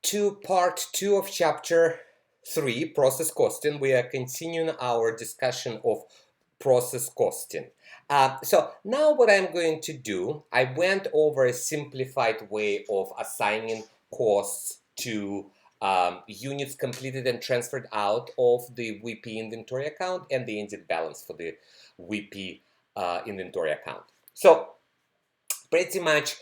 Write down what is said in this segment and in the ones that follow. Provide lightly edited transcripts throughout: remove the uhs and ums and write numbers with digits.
To part 2 of chapter 3, process costing. We are continuing our discussion of process costing. So now what I'm going to do, I went over a simplified way of assigning costs to units completed and transferred out of the WP inventory account and the ended balance for the WP inventory account. So pretty much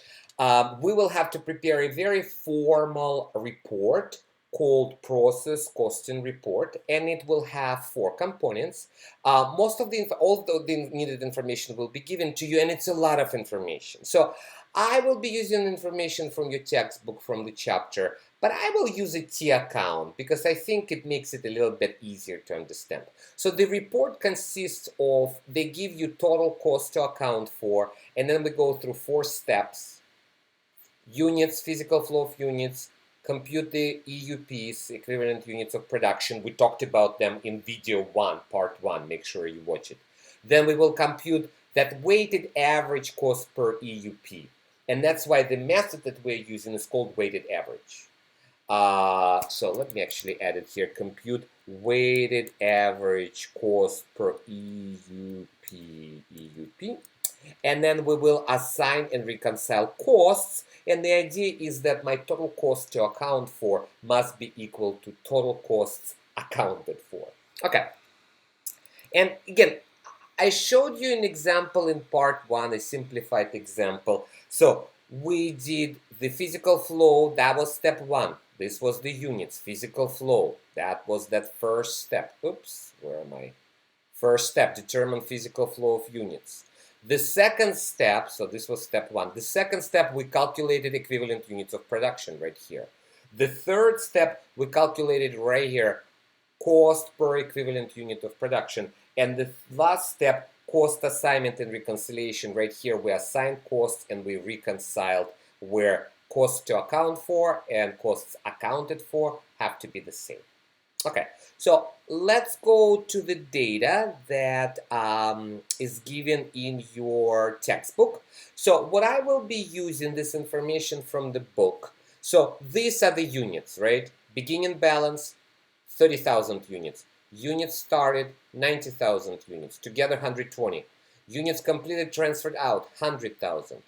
we will have to prepare a very formal report called process costing report, and it will have 4 components. Most of all of the needed information will be given to you, and it's a lot of information. So I will be using information from your textbook, from the chapter, but I will use a T account because I think it makes it a little bit easier to understand. So the report consists of, they give you total cost to account for, and then we go through 4 steps: units, physical flow of units, compute the EUPs, equivalent units of production. We talked about them in video 1, part 1. Make sure you watch it. Then we will compute that weighted average cost per EUP. And that's why the method that we're using is called weighted average. So let me actually add it here. Compute weighted average cost per EUP. And then we will assign and reconcile costs. And the idea is that my total cost to account for must be equal to total costs accounted for. Okay. And again, I showed you an example in part 1, a simplified example. So we did the physical flow, that was step 1. This was the units, physical flow. That was that first step. Oops, where am I? First step, determine physical flow of units. The second step, so this was step 1. The second step, we calculated equivalent units of production right here. The third step, we calculated right here, cost per equivalent unit of production. And the last step, cost assignment and reconciliation. Right here, we assigned costs and we reconciled where costs to account for and costs accounted for have to be the same. Okay, so let's go to the data that is given in your textbook. So what I will be using this information from the book. So these are the units, right? Beginning balance, 30,000 units. Units started, 90,000 units. Together, 120. Units completed, transferred out, 100,000.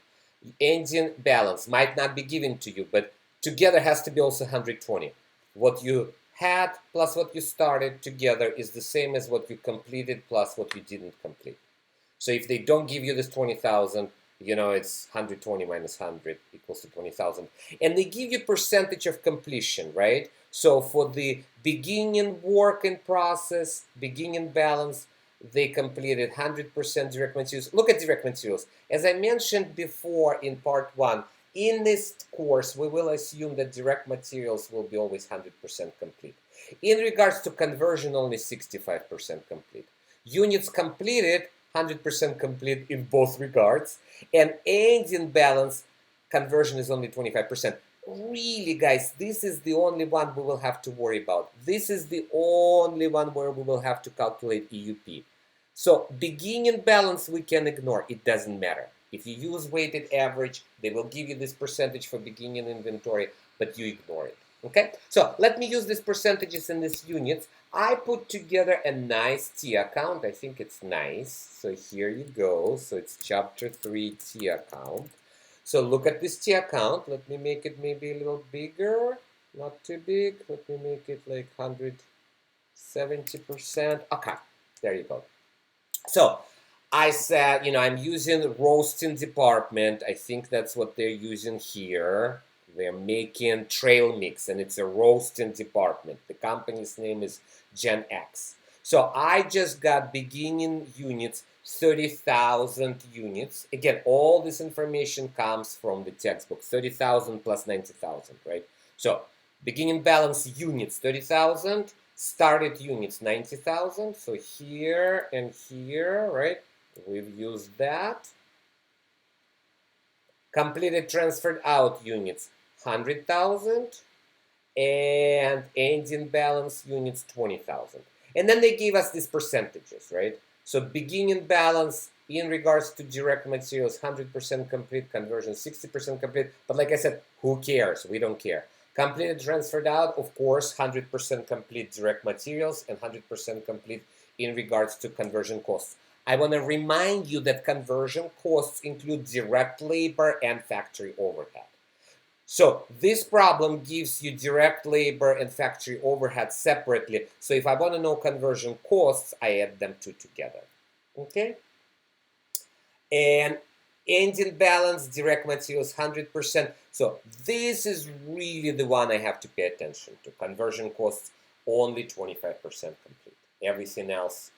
Ending balance might not be given to you, but together has to be also 120. What you had plus what you started together is the same as what you completed plus what you didn't complete. So if they don't give you this 20,000, you know, it's 120 minus 100 equals to 20,000. And they give you percentage of completion, right? So for the beginning work in process, beginning balance, they completed 100% direct materials. Look at direct materials. As I mentioned before in part 1, in this course, we will assume that direct materials will be always 100% complete. In regards to conversion, only 65% complete. Units completed, 100% complete in both regards. And ending balance, conversion is only 25%. Really, guys, this is the only one we will have to worry about. This is the only one where we will have to calculate EUP. So beginning balance we can ignore. It doesn't matter. If you use weighted average, they will give you this percentage for beginning inventory, but you ignore it. Okay? So let me use these percentages in these units. I put together a nice T account. I think it's nice. So here you go. So it's chapter 3 T account. So look at this T account. Let me make it maybe a little bigger. Not too big. Let me make it like 170%. Okay, there you go. So I said, you know, I'm using roasting department. I think that's what they're using here. They're making trail mix, and it's a roasting department. The company's name is Gen X. So I just got beginning units, 30,000 units. Again, all this information comes from the textbook, 30,000 plus 90,000, right? So beginning balance units, 30,000. Started units, 90,000. So here and here, right? We've used that. Completed transferred out units, 100,000. And ending balance units, 20,000. And then they gave us these percentages, right? So beginning balance in regards to direct materials, 100% complete, conversion 60% complete. But like I said, who cares? We don't care. Completed transferred out, of course, 100% complete direct materials and 100% complete in regards to conversion costs. I want to remind you that conversion costs include direct labor and factory overhead. So this problem gives you direct labor and factory overhead separately. So if I want to know conversion costs, I add them two together. Okay? And engine balance, direct materials, 100%. So this is really the one I have to pay attention to. Conversion costs, only 25% complete. Everything else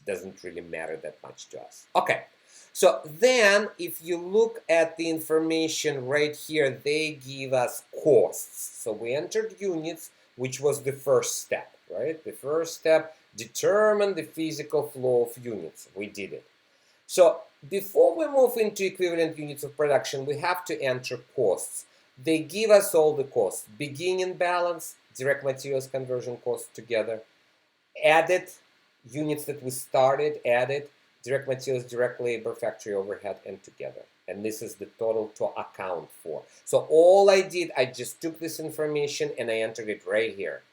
doesn't really matter that much to us. Okay, so then if you look at the information right here, they give us costs. So we entered units, which was the first step, right? The first step, determine the physical flow of units. We did it. So before we move into equivalent units of production, we have to enter costs. They give us all the costs. Beginning balance, direct materials conversion costs together. Added units that we started, added direct materials, direct labor, factory overhead, and together. And this is the total to account for. So all I did, I just took this information and I entered it right here.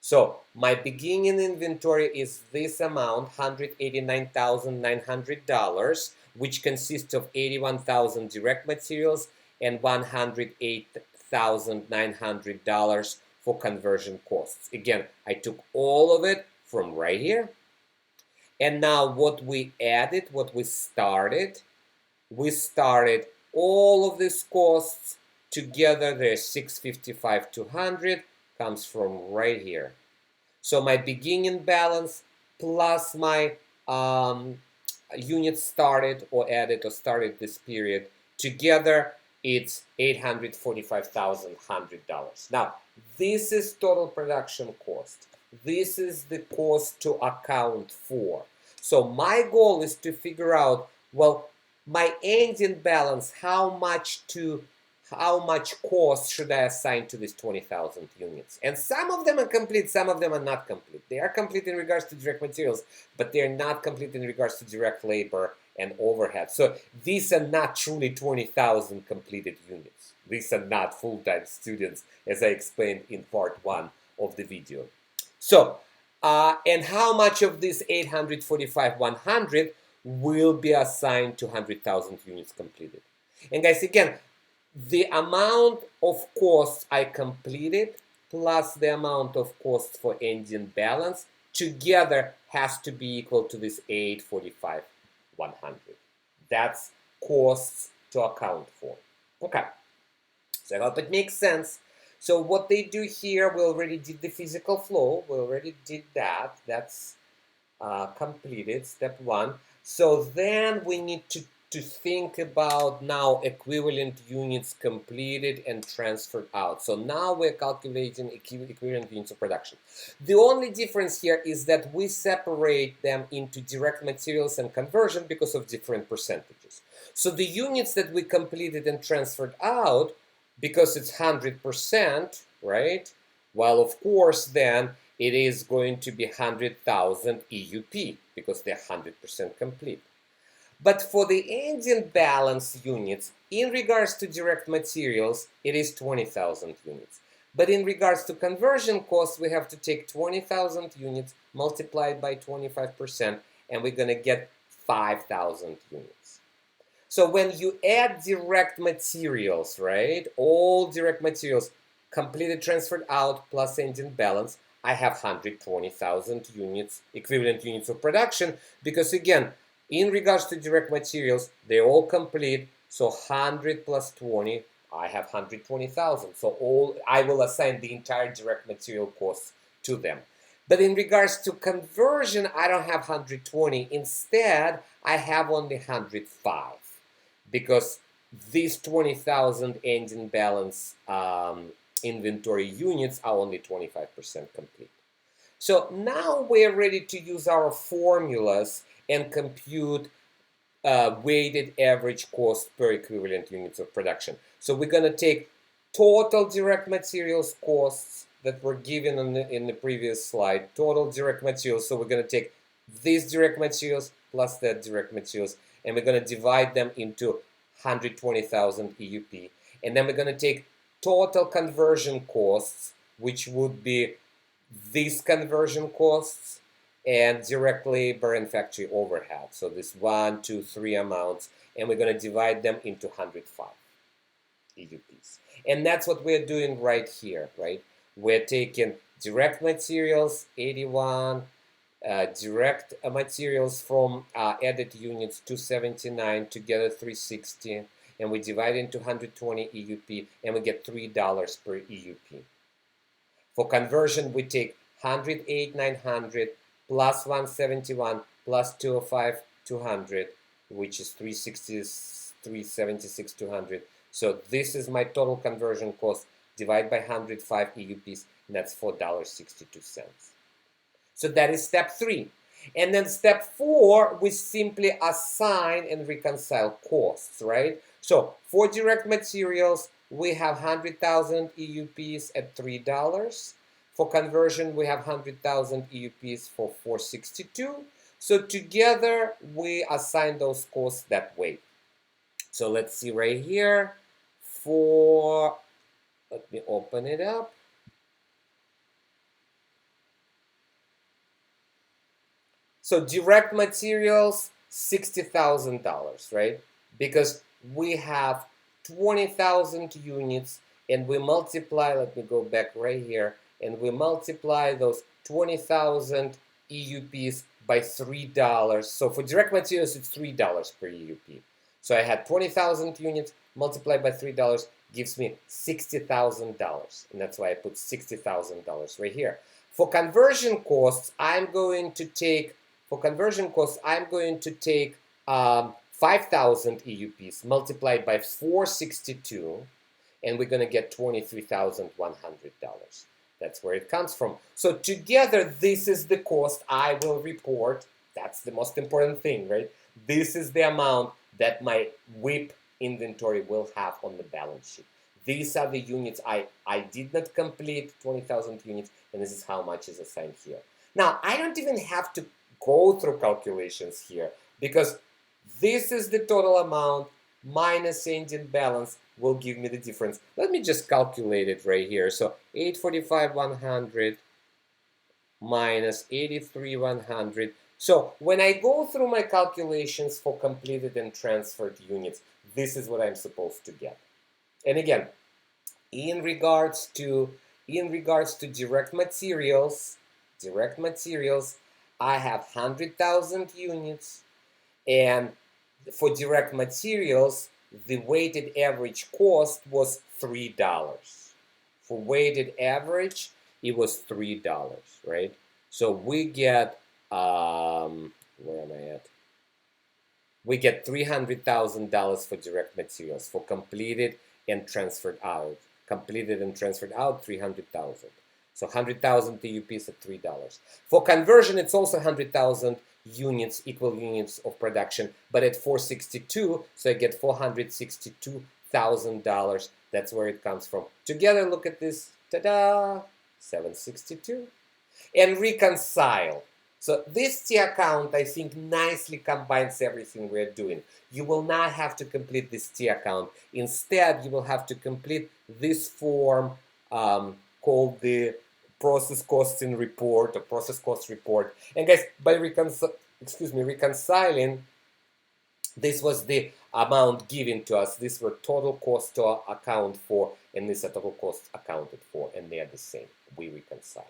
So my beginning inventory is this amount, $189,900, which consists of 81,000 direct materials and $108,900 for conversion costs. Again, I took all of it from right here. And now what we added, what we started all of these costs together. There's 655,200 comes from right here. So my beginning balance plus my units started or added or started this period together, it's $845,100. Now, this is total production cost. This is the cost to account for. So my goal is to figure out, well, my ending balance, how much cost should I assign to these 20,000 units? And some of them are complete, some of them are not complete. They are complete in regards to direct materials, but they're not complete in regards to direct labor and overhead. So these are not truly 20,000 completed units. These are not full-time students, as I explained in part 1 of the video. So, and how much of this 845,100 will be assigned to 100,000 units completed? And guys, again, the amount of costs I completed plus the amount of costs for ending balance together has to be equal to this 845,100. That's costs to account for. Okay, so I hope it makes sense. So what they do here, we already did the physical flow. We already did that. That's completed, step 1. So then we need to think about now equivalent units completed and transferred out. So now we're calculating equivalent units of production. The only difference here is that we separate them into direct materials and conversion because of different percentages. So the units that we completed and transferred out, because it's 100%, right? Well, of course, then it is going to be 100,000 EUP because they're 100% complete. But for the engine balance units, in regards to direct materials, it is 20,000 units. But in regards to conversion costs, we have to take 20,000 units multiplied by 25%, and we're going to get 5,000 units. So when you add direct materials, right, all direct materials, completed, transferred out, plus engine balance, I have 120,000 units, equivalent units of production, because again, in regards to direct materials, they all complete, so 100 plus 20, I have 120,000. So I will assign the entire direct material costs to them. But in regards to conversion, I don't have 120. Instead, I have only 105, because these 20,000 engine balance inventory units are only 25% complete. So now we're ready to use our formulas and compute weighted average cost per equivalent units of production. So we're going to take total direct materials costs that were given in the previous slide, total direct materials. So we're going to take these direct materials plus that direct materials, and we're going to divide them into 120,000 EUP. And then we're going to take total conversion costs, which would be these conversion costs, and direct labor and factory overhead. So this 1, 2, 3 amounts, and we're going to divide them into 105 EUPs. And that's what we're doing right here, right? We're taking direct materials, 81, direct materials from added units, 279, together 360, and we divide into 120 EUP, and we get $3 per EUP. For conversion, we take 108, 900 plus 171 plus 205, 200, which is 360, 376, 200. So this is my total conversion cost. Divide by 105 EUPs, and that's $4.62. So that is step 3. And then step 4, we simply assign and reconcile costs, right? So for direct materials, we have 100,000 EUPs at $3. For conversion, we have 100,000 EUPs for $4.62. So together, we assign those costs that way. So let's see right here. Let me open it up. So direct materials, $60,000, right? Because we have 20,000 units and we multiply, let me go back right here, and we multiply those 20,000 EUPs by $3. So for direct materials, it's $3 per EUP. So I had 20,000 units multiplied by $3 gives me $60,000. And that's why I put $60,000 right here. For conversion costs, I'm going to take 5,000 EUPs multiplied by 462, and we're going to get $23,100. That's where it comes from. So together, this is the cost I will report. That's the most important thing, right? This is the amount that my WIP inventory will have on the balance sheet. These are the units I did not complete, 20,000 units, and this is how much is assigned here. Now, I don't even have to go through calculations here because this is the total amount minus ending balance will give me the difference. Let me just calculate it right here. So 845,100 minus 83,100. So when I go through my calculations for completed and transferred units, this is what I'm supposed to get. And again, in regards to direct materials, I have 100,000 units, and for direct materials, the weighted average cost was $3. For weighted average, it was $3, right? So we get, where am I at? We get $300,000 for direct materials, for completed and transferred out. Completed and transferred out, 300,000. So 100,000 EUPs at $3. For conversion, it's also 100,000 units, equal units of production, but at 462, so I get $462,000. That's where it comes from. Together, look at this, ta-da, 762. And reconcile. So this T account, I think, nicely combines everything we're doing. You will not have to complete this T account. Instead, you will have to complete this form called the process costing report or process cost report. And guys, by reconciling, this was the amount given to us. These were total costs to account for, and these are total costs accounted for, and they are the same. We reconcile.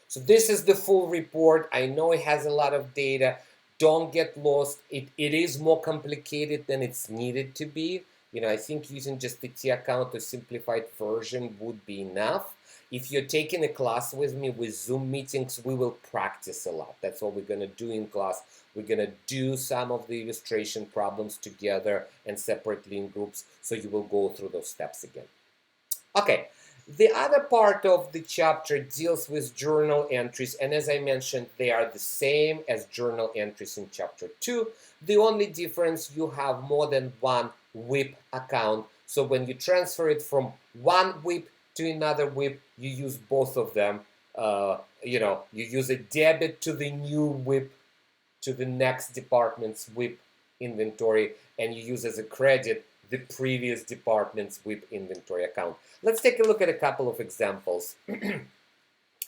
So this is the full report. I know it has a lot of data. Don't get lost. It is more complicated than it's needed to be. You know, I think using just the T account, the simplified version, would be enough. If you're taking a class with me with Zoom meetings, we will practice a lot. That's what we're going to do in class. We're going to do some of the illustration problems together and separately in groups, so you will go through those steps again. Okay. The other part of the chapter deals with journal entries, and as I mentioned, they are the same as journal entries in chapter 2. The only difference, you have more than one WIP account, so when you transfer it from one WIP to another WIP, you use both of them. You use a debit to the new WIP, to the next department's WIP inventory, and you use as a credit the previous department's WIP inventory account. Let's take a look at a couple of examples.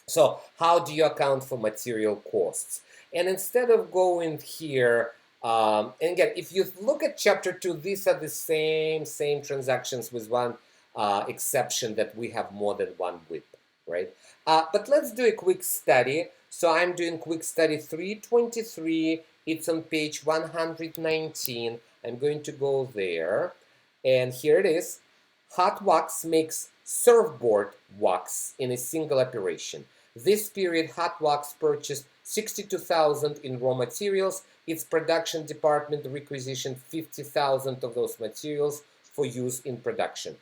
So how do you account for material costs? And instead of going here, and again, if you look at chapter 2, these are the same transactions with one exception that we have more than one WIP, right? But let's do a quick study. So I'm doing quick study 323. It's on page 119. I'm going to go there. And here it is. Hot wax makes surfboard wax in a single operation. This period, Hot Wax purchased $62,000 in raw materials. Its production department requisitioned $50,000 of those materials for use in production.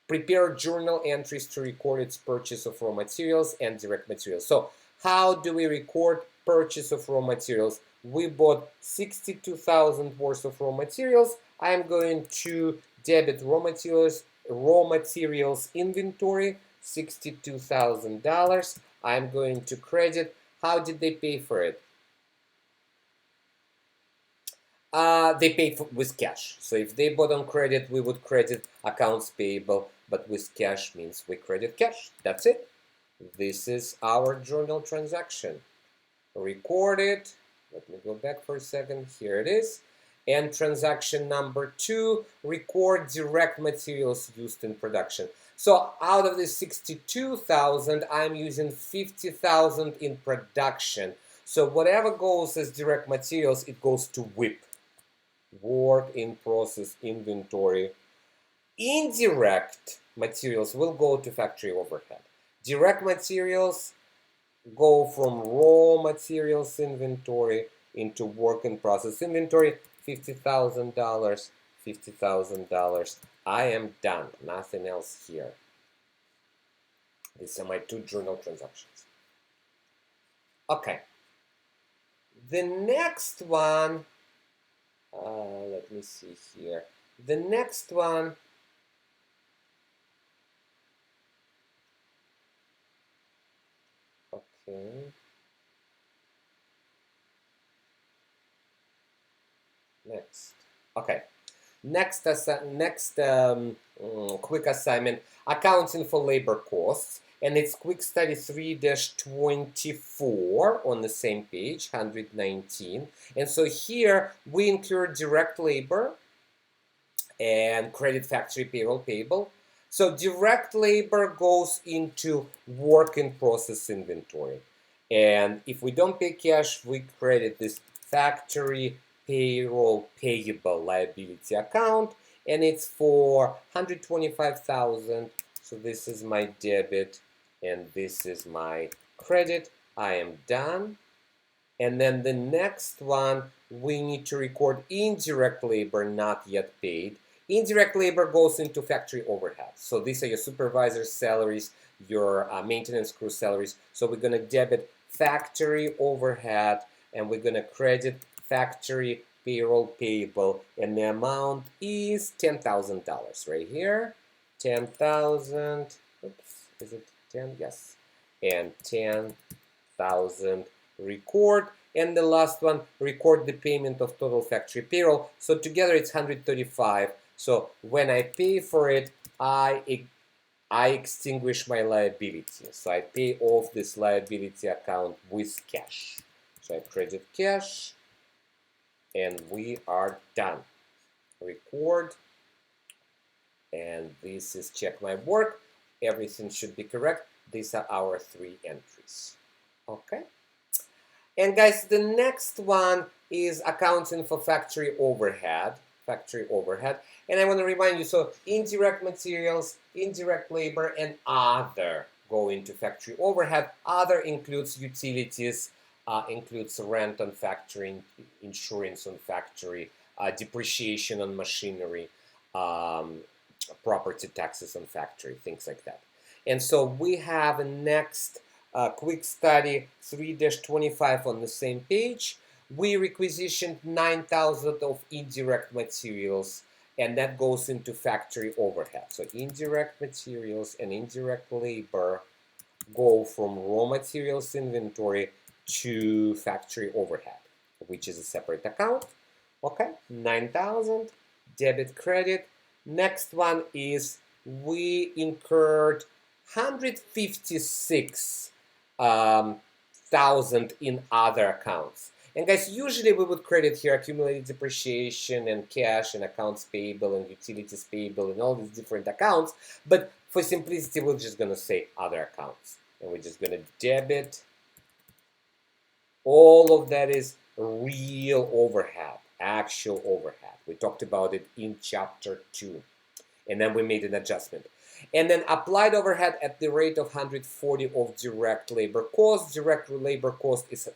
Prepare journal entries to record its purchase of raw materials and direct materials. So how do we record purchase of raw materials? We bought $62,000 worth of raw materials. I'm going to debit raw materials inventory, $62,000. I'm going to credit. How did they pay for it? They paid with cash. So if they bought on credit, we would credit accounts payable, but with cash means we credit cash. That's it. This is our journal transaction. Record it. Let me go back for a second. Here it is. And transaction number 2, record direct materials used in production. So out of the 62,000, I'm using 50,000 in production. So whatever goes as direct materials, it goes to WIP, work in process inventory. Indirect materials will go to factory overhead. Direct materials go from raw materials inventory into work in process inventory. $50,000, $50,000. I am done. Nothing else here. These are my 2 journal transactions. Okay. The next one, let me see here. The next one, okay. Next. Okay. Next quick assignment, accounting for labor costs, and it's quick study 3-24 on the same page, 119. And so here we incur direct labor and credit factory payroll payable. So direct labor goes into work in process inventory. And if we don't pay cash, we credit this factory payroll payable liability account, and it's for 125,000. So this is my debit and this is my credit. I am done. And then the next one, we need to record indirect labor not yet paid. Indirect labor goes into factory overhead. So these are your supervisor's salaries, your maintenance crew salaries. So we're going to debit factory overhead and we're going to credit factory payroll payable, and the amount is $10,000 right here. 10,000. Oops, is it 10? Yes. And 10,000 record. And the last one, record the payment of total factory payroll. So together it's 135. So when I pay for it, I extinguish my liability. So I pay off this liability account with cash. So I credit cash, and we are done. Record, and this is check my work. Everything should be correct. These are our 3 entries. Okay. And guys, the next one is accounting for factory overhead. Factory overhead. And I want to remind you, so indirect materials, indirect labor, and other go into factory overhead. Other includes utilities, includes rent on factory, insurance on factory, depreciation on machinery, property taxes on factory, things like that. And so we have a next quick study 3-25 on the same page. We requisitioned 9,000 of indirect materials, and that goes into factory overhead. So indirect materials and indirect labor go from raw materials inventory to factory overhead, which is a separate account. Okay, 9,000, debit, credit. Next one is we incurred 156 thousand in other accounts. And guys, usually we would credit here accumulated depreciation and cash and accounts payable and utilities payable and all these different accounts. But for simplicity, we're just going to say other accounts. And we're just going to debit. All of that is real overhead, actual overhead. We talked about it in chapter 2. And then we made an adjustment. And then applied overhead at the rate of 140 of direct labor cost. Direct labor cost is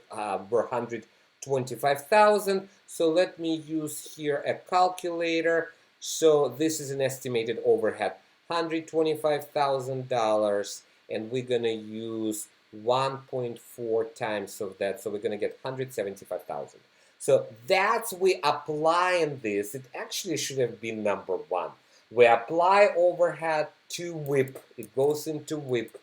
were 125,000. So let me use here a calculator. So this is an estimated overhead, $125,000, and we're gonna use 1.4 times of that. So we're gonna get 175,000. So that's we applying this. It actually should have been number 1. We apply overhead to WIP. It goes into WIP,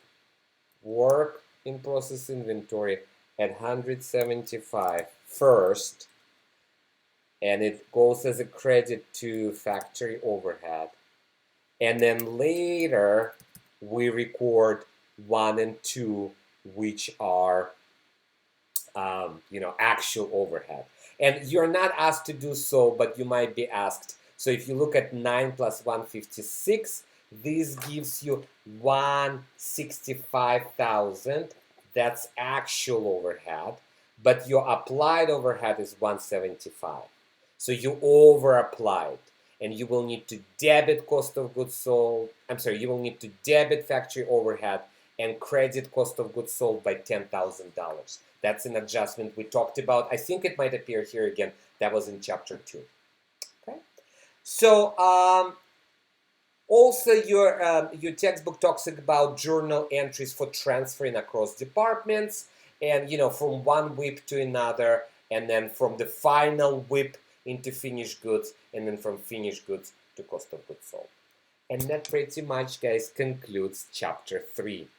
work in process inventory, at 175 first, and it goes as a credit to factory overhead. And then later, we record 1 and 2, which are actual overhead. And you're not asked to do so, but you might be asked. So if you look at 9 plus 156, this gives you 165,000. That's actual overhead, but your applied overhead is 175. So you over applied, and you will need to debit cost of goods sold. You will need to debit factory overhead and credit cost of goods sold by $10,000. That's an adjustment we talked about. I think it might appear here again. That was in chapter 2. Okay. So also your textbook talks about journal entries for transferring across departments, and from one WIP to another, and then from the final WIP into finished goods, and then from finished goods to cost of goods sold. And that pretty much, guys, concludes chapter 3.